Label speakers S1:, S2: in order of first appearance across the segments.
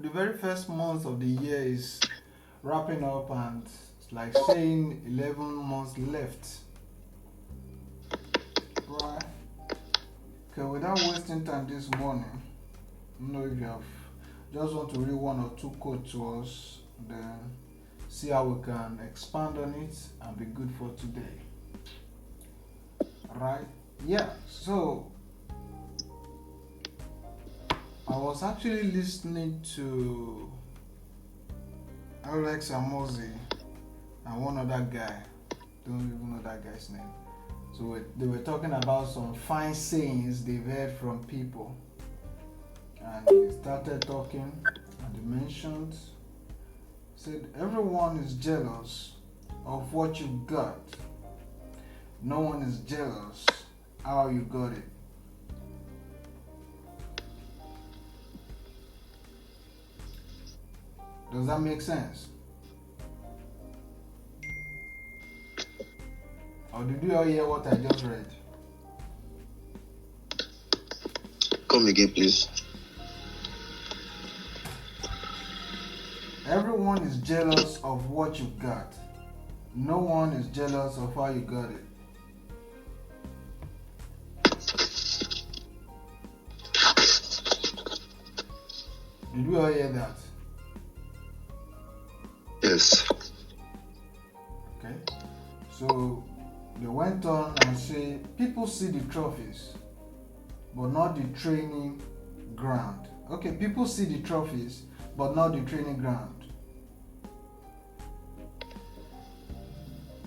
S1: the very first month of the year is wrapping up, and it's like saying 11 months left, right? Okay, without wasting time this morning, if you have just want to read one or two quotes to us, then see how we can expand on it and be good for today, right? Yeah, so I was actually listening to Alex Amosi and one other guy. Don't even know that guy's name. So they were talking about some fine sayings they've heard from people. And they started talking, and they mentioned, said, everyone is jealous of what you got. No one is jealous how you got it. Does that make sense? Or did you all hear what I just read?
S2: Come again, please.
S1: Everyone is jealous of what you got. No one is jealous of how you got it. Did we all hear that?
S2: Yes.
S1: Okay. So they went on and say people see the trophies, but not the training ground. Okay, people see the trophies, but not the training ground.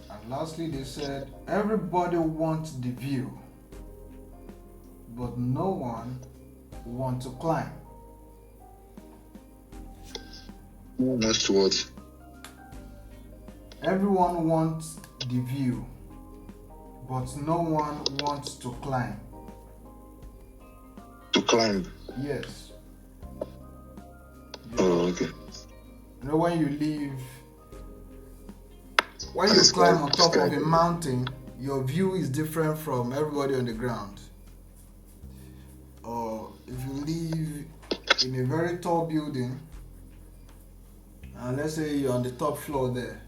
S1: And lastly, they said everybody wants the view, but no one wants to climb.
S2: Who wants to what?
S1: Everyone wants the view, but no one wants to climb.
S2: To climb?
S1: Yes.
S2: Oh, okay.
S1: You know, when you climb on top of a mountain, your view is different from everybody on the ground. Or if you live in a very tall building, and let's say you're on the top floor there,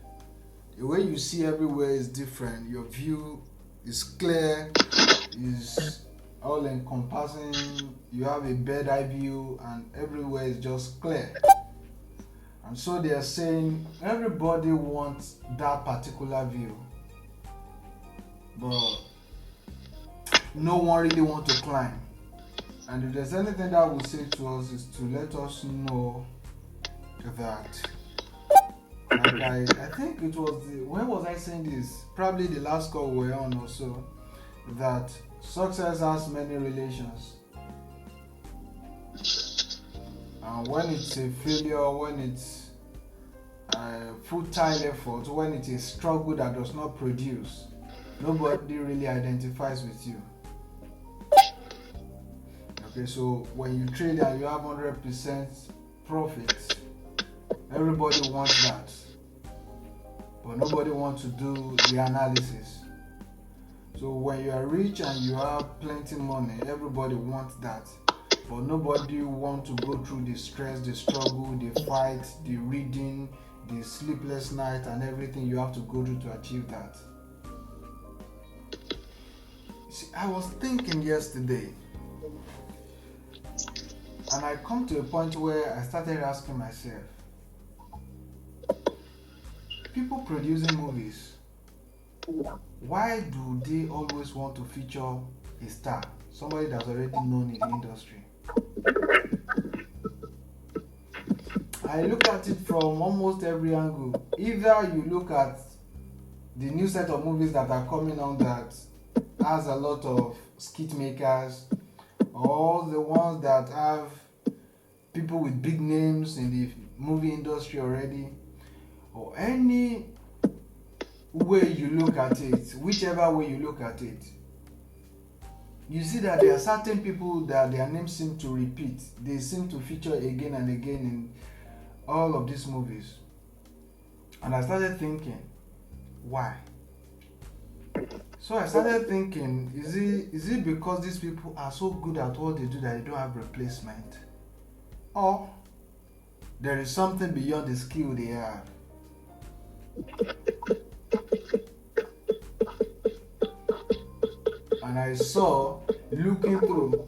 S1: the way you see everywhere is different. Your view is clear, is all encompassing. You have a bird eye view, and everywhere is just clear. And so they are saying everybody wants that particular view, but no one really wants to climb. And if there's anything that will say to us is to let us know that, like I think it was when was I saying this? Probably the last call we were on also, that success has many relations. And when it's a failure, when it's a futile effort, when it's a struggle that does not produce, nobody really identifies with you. Okay, so when you trade and you have 100% profit, everybody wants that, but nobody wants to do the analysis. So when you are rich and you have plenty money, everybody wants that, but nobody wants to go through the stress, the struggle, the fight, the reading, the sleepless night, and everything you have to go through to achieve that. See, I was thinking yesterday, and I come to a point where I started asking myself, people producing movies, why do they always want to feature a star, somebody that's already known in the industry? I look at it from almost every angle. Either you look at the new set of movies that are coming on that has a lot of skit makers, or the ones that have people with big names in the movie industry already, or any way you look at it, whichever way you look at it, you see that there are certain people that their names seem to repeat. They seem to feature again and again in all of these movies. And I started thinking, why? So I started thinking, is it because these people are so good at what they do that they don't have replacement? Or there is something beyond the skill they have. And I saw, looking through,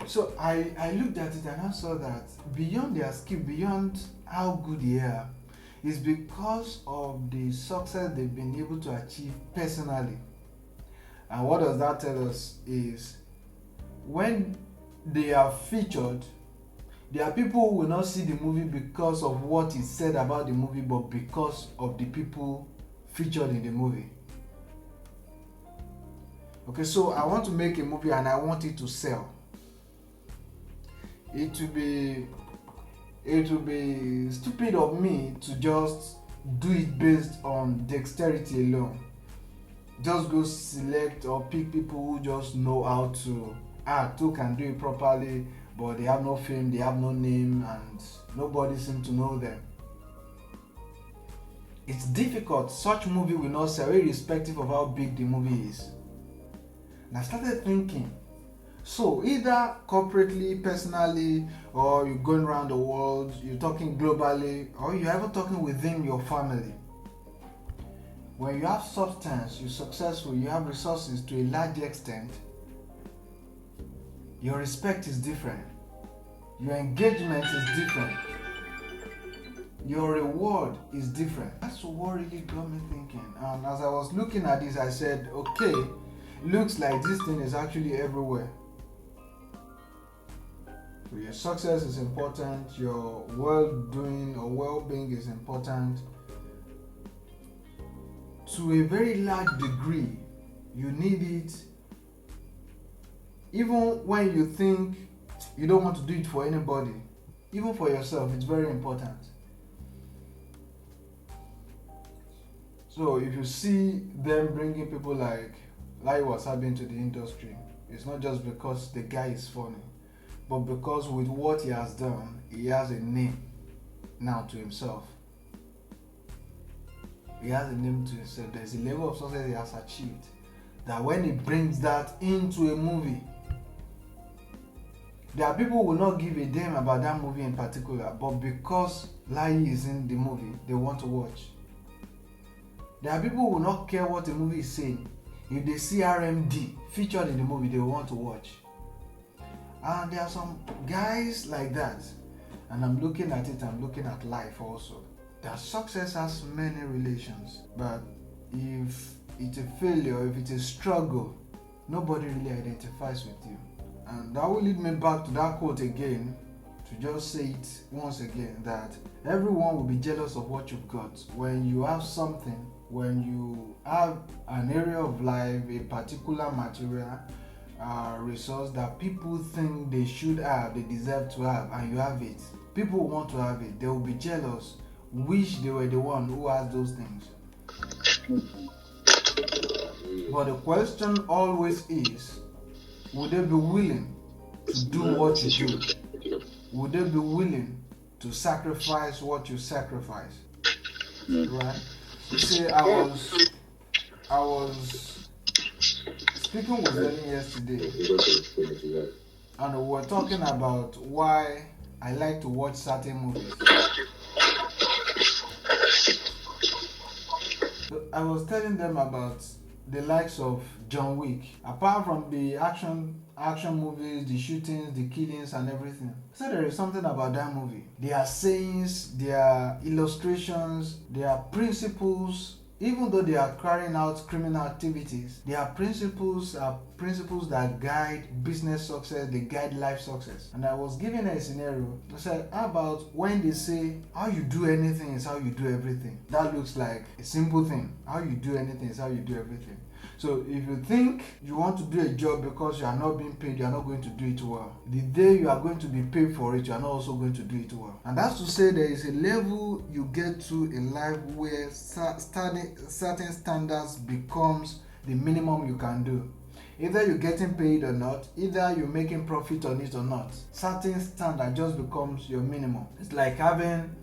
S1: so I looked at it and I saw that beyond their skill, beyond how good they are, is because of the success they've been able to achieve personally. And what does that tell us is when they are featured, there are people who will not see the movie because of what is said about the movie, but because of the people featured in the movie. Okay, so I want to make a movie and I want it to sell. It will be stupid of me to just do it based on dexterity alone. Just go select or pick people who just know how to act, who can do it properly, but they have no fame, they have no name, and nobody seems to know them. It's difficult. Such movie will not sell irrespective of how big the movie is. And I started thinking, so either corporately, personally, or you're going around the world, you're talking globally, or you're ever talking within your family. When you have substance, you're successful, you have resources to a large extent, your respect is different. Your engagement is different. Your reward is different. That's what really got me thinking. And as I was looking at this, I said, okay, looks like this thing is actually everywhere. So your success is important, your well-doing or well-being is important. To a very large degree, you need it. Even when you think you don't want to do it for anybody, even for yourself, it's very important. So if you see them bringing people like Wasabi into the industry, it's not just because the guy is funny, but because with what he has done, he has a name now to himself. He has a name to himself. There's a level of success he has achieved that when he brings that into a movie, there are people who will not give a damn about that movie in particular, but because Lai is in the movie, they want to watch. There are people who will not care what the movie is saying. If they see RMD featured in the movie, they will want to watch. And there are some guys like that. And I'm looking at it, I'm looking at life also. That success has many relations. But if it's a failure, if it's a struggle, nobody really identifies with you. And that will lead me back to that quote again, to just say it once again, that everyone will be jealous of what you've got. When you have something, when you have an area of life, a particular material, resource that people think they should have, they deserve to have, and you have it, people want to have it. They will be jealous, wish they were the one who has those things. But the question always is, would they be willing to do what you do? Would they be willing to sacrifice what you sacrifice? Right? You see, I was speaking with Lenny yesterday, and we were talking about why I like to watch certain movies. So I was telling them about the likes of John Wick. Apart from the action movies, the shootings, the killings and everything, so there is something about that movie. Their sayings, their illustrations, their principles. Even though they are carrying out criminal activities, their principles are principles that guide business success, they guide life success. And I was giving a scenario. I said, how about when they say, how you do anything is how you do everything? That looks like a simple thing. How you do anything is how you do everything. So if you think you want to do a job because you are not being paid, you are not going to do it well. The day you are going to be paid for it, you are not also going to do it well. And that's to say there is a level you get to in life where certain standards becomes the minimum you can do. Either you're getting paid or not, either you're making profit on it or not. Certain standard just becomes your minimum. It's like having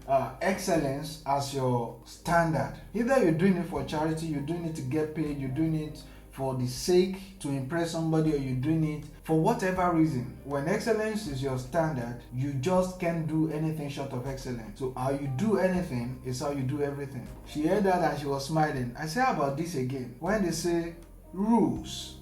S1: excellence as your standard. Either you're doing it for charity, you're doing it to get paid, you're doing it for the sake to impress somebody, or you're doing it for whatever reason. When excellence is your standard, you just can't do anything short of excellence. So how you do anything is how you do everything. She heard that and she was smiling. I say, how about this again? When they say rules,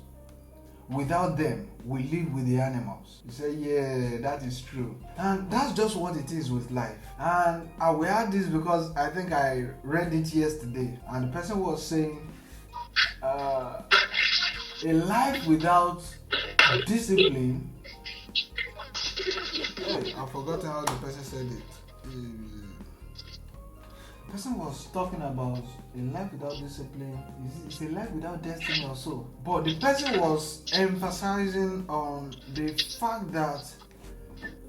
S1: without them, we live with the animals. You say, yeah, that is true. And that's just what it is with life. And I will add this because I think I read it yesterday. And the person was saying, a life without discipline. Hey, I've forgotten how the person said it. The person was talking about a life without discipline. It's a life without destiny or so. But the person was emphasizing on the fact that,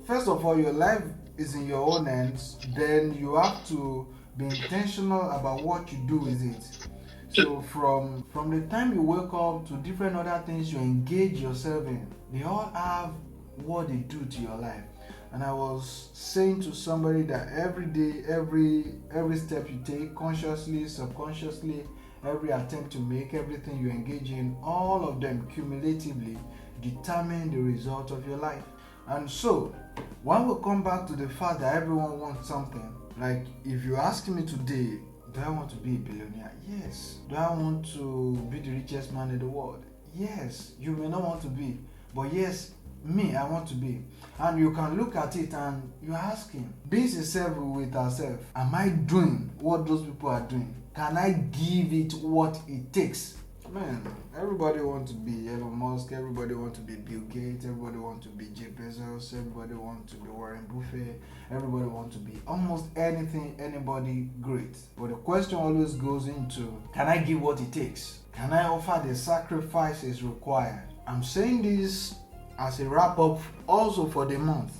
S1: first of all, your life is in your own hands. Then you have to be intentional about what you do with it. So from the time you wake up to different other things you engage yourself in, they all have what they do to your life. And I was saying to somebody that every day, every step you take, consciously, subconsciously, every attempt to make, everything you engage in, all of them cumulatively determine the result of your life. And so, when we come back to the fact that everyone wants something, like if you ask me today, do I want to be a billionaire? Yes. Do I want to be the richest man in the world? Yes. You may not want to be, but yes, me, I want to be. And you can look at it and you're asking, being sincere with ourselves, am I doing what those people are doing? Can I give it what it takes? Man, everybody wants to be Elon Musk, everybody wants to be Bill Gates, everybody wants to be Jeff Bezos, everybody wants to be Warren Buffett, everybody wants to be almost anything, anybody great. But the question always goes into, can I give what it takes? Can I offer the sacrifices required? I'm saying this as a wrap up also for the month.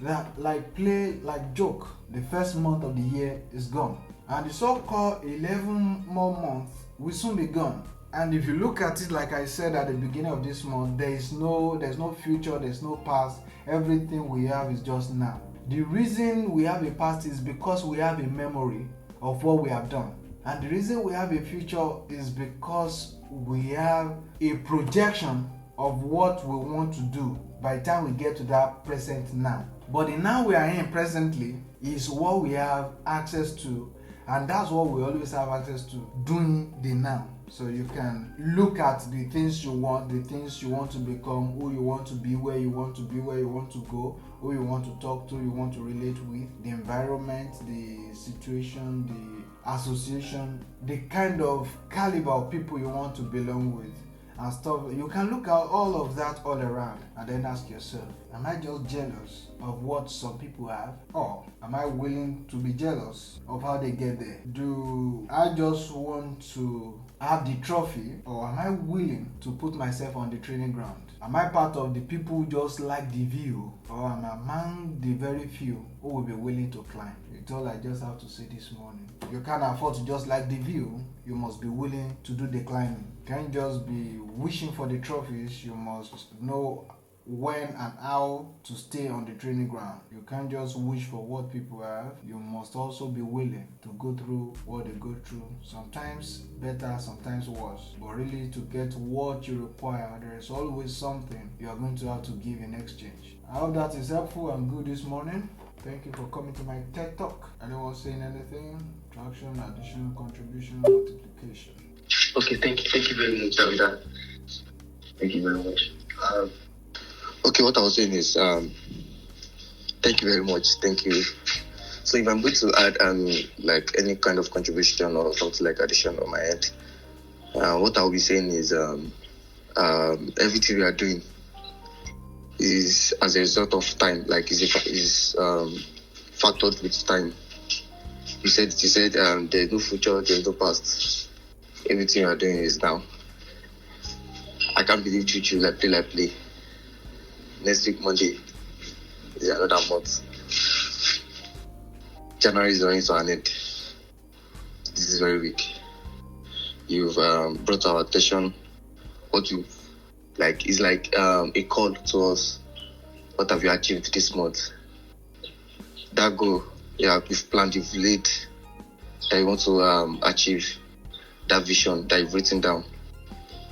S1: That like joke, the first month of the year is gone. And the so-called 11 more months will soon be gone. And if you look at it, like I said at the beginning of this month, there's no future, there's no past. Everything we have is just now. The reason we have a past is because we have a memory of what we have done. And the reason we have a future is because we have a projection of what we want to do by the time we get to that present now. But the now we are in presently is what we have access to, and that's what we always have access to, doing the now. So you can look at the things you want to become, who you want to be, where you want to be, where you want to go, who you want to talk to, you want to relate with, the environment, the situation, the association, the kind of caliber of people you want to belong with and stuff. You can look at all of that all around and then ask yourself, am I just jealous of what some people have? Or am I willing to be jealous of how they get there? Do I just want to have the trophy, or am I willing to put myself on the training ground? Am I part of the people who just like the view, or am I among the very few who will be willing to climb? It's all I just have to say this morning. You can't afford to just like the view, you must be willing to do the climbing. You can't just be wishing for the trophies, you must know when and how to stay on the training ground. You can't just wish for what people have. You must also be willing to go through what they go through. Sometimes better, sometimes worse. But really, to get what you require, there is always something you are going to have to give in exchange. I hope that is helpful and good this morning. Thank you for coming to my TED Talk. Anyone saying anything? Traction, addition, contribution, multiplication.
S2: Okay, thank you very much, Davida. Thank you very much. Okay, what I was saying is, thank you very much. Thank you. So if I'm going to add like any kind of contribution or something like addition on my end, what I'll be saying is everything we are doing is as a result of time, like is factored with time. You said there's no future, there's no past. Everything you are doing is now. I can't believe you like play. Next week, Monday, is another month. January is running to an end. This is very weak. You've brought our attention. What you like is like a call to us. What have you achieved this month? That goal, you've planned, you've laid, that you want to achieve, that vision that you've written down,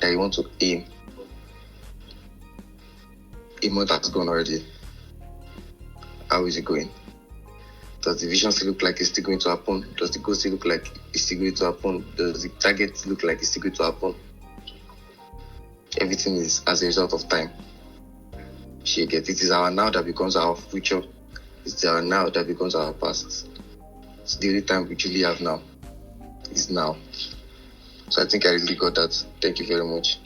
S2: that you want to aim. A month has gone already. How is it going? Does the vision still look like it's still going to happen? Does the goal still look like it's still going to happen? Does the target look like it's still going to happen? Everything is as a result of time. She get it is our now that becomes our future. It's our now that becomes our past. It's the only time we truly have now. It's now. So I think I really got that. Thank you very much.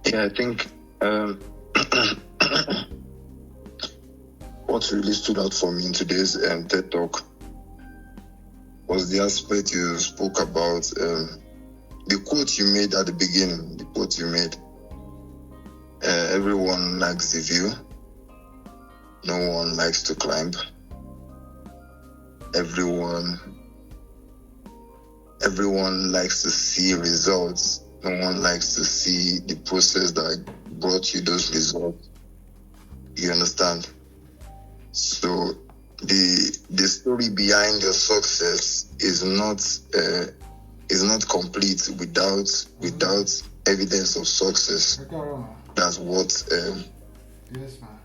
S3: Yeah, I think what really stood out for me in today's TED Talk was the aspect you spoke about, the quote you made at the beginning, the quote you made. Everyone likes the view. No one likes to climb. Everyone likes to see results. No one likes to see the process that brought you those results. You understand? So the story behind your success is not complete without evidence of success. That's what
S1: Yes, man.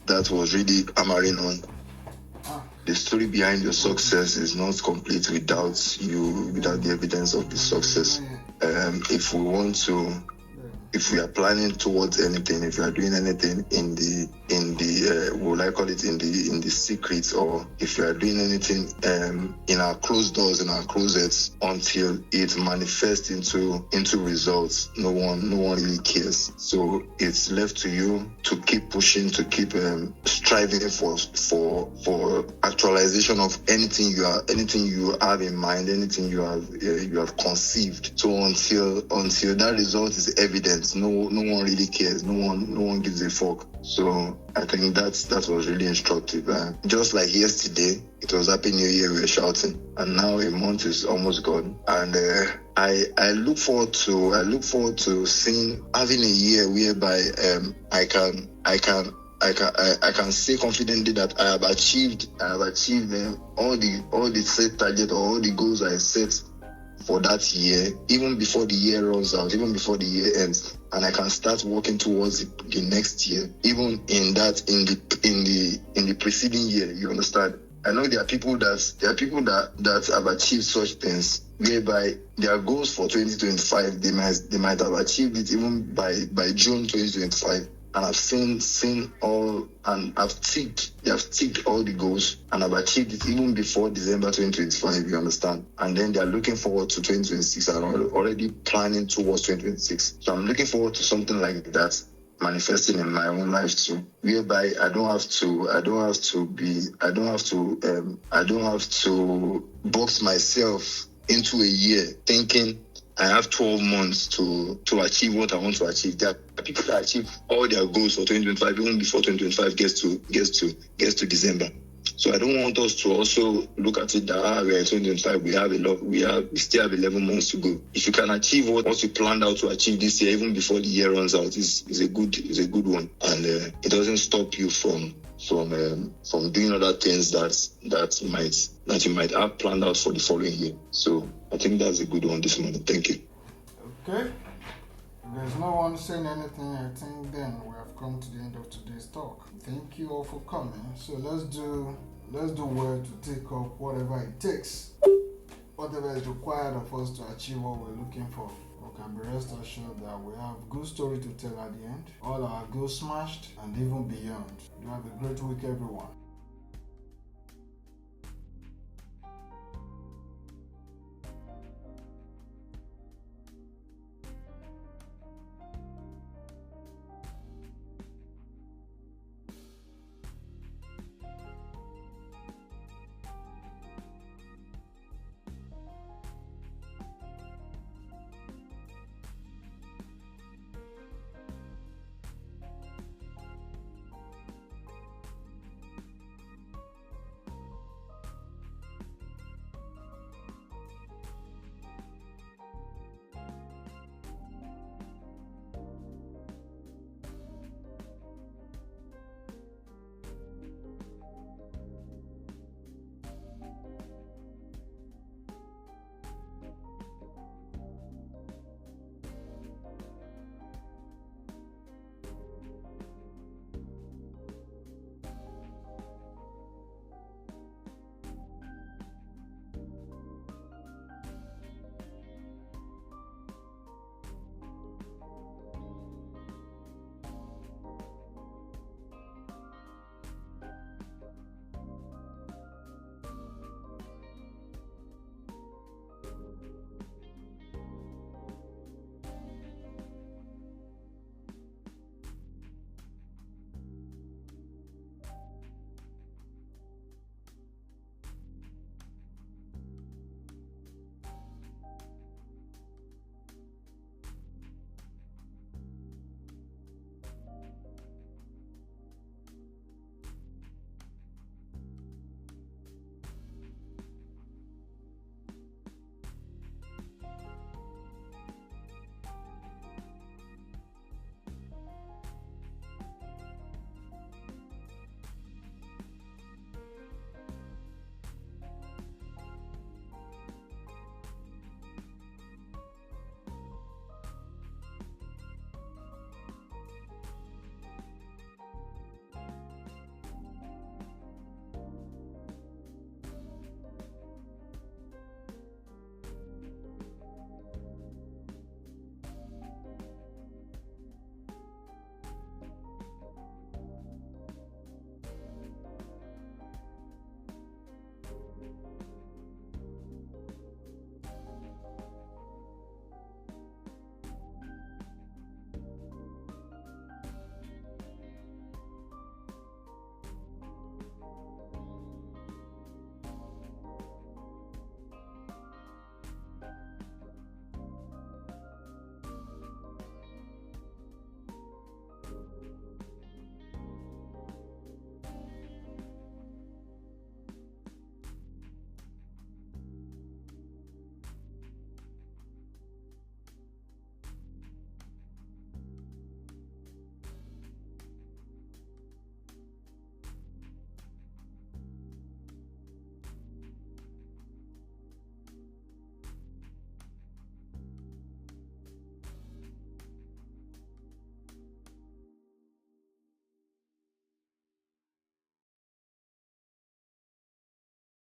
S3: that was really hammering on. The story behind your success is not complete without the evidence of the success. If we are planning towards anything, if we are doing anything in the secret, or if we are doing anything in our closed doors, in our closets, until it manifests into results, no one really cares. So it's left to you to keep pushing, to keep striving for actualization of anything you have in mind, anything you have conceived. So until that result is evident, no one really cares. No one gives a fuck. So I think that was really instructive. Just like yesterday, it was Happy New Year, we were shouting, and now a month is almost gone. And I look forward to having a year whereby I can say confidently that I have achieved all the set target or all the goals I set for that year, even before the year runs out, even before the year ends, and I can start working towards the next year, even in the preceding year. You understand? I know there are people that have achieved such things, whereby their goals for 2025 they might have achieved it even by June 2025. And I've seen all, and they have ticked all the goals, and I've achieved it even before December 2025, you understand? And then they're looking forward to 2026 and are already planning towards 2026. So I'm looking forward to something like that manifesting in my own life too, whereby I don't have to box myself into a year thinking I have 12 months to achieve what I want to achieve. There are people that achieve all their goals for 2025 even before 2025 gets to December. So I don't want us to also look at it that we are in 2025, we still have 11 months to go. If you can achieve what you planned out to achieve this year, even before the year runs out, is a good one, and it doesn't stop you from doing other things that you might have planned out for the following year. So I think that's a good one this morning. Thank you.
S1: Okay. If there's no one saying anything, I think then we have come to the end of today's talk. Thank you all for coming. So let's do well to take up whatever it takes, whatever is required of us to achieve what we're looking for. We can be rest assured that we have good story to tell at the end. All our goals smashed and even beyond. You have a great week, everyone.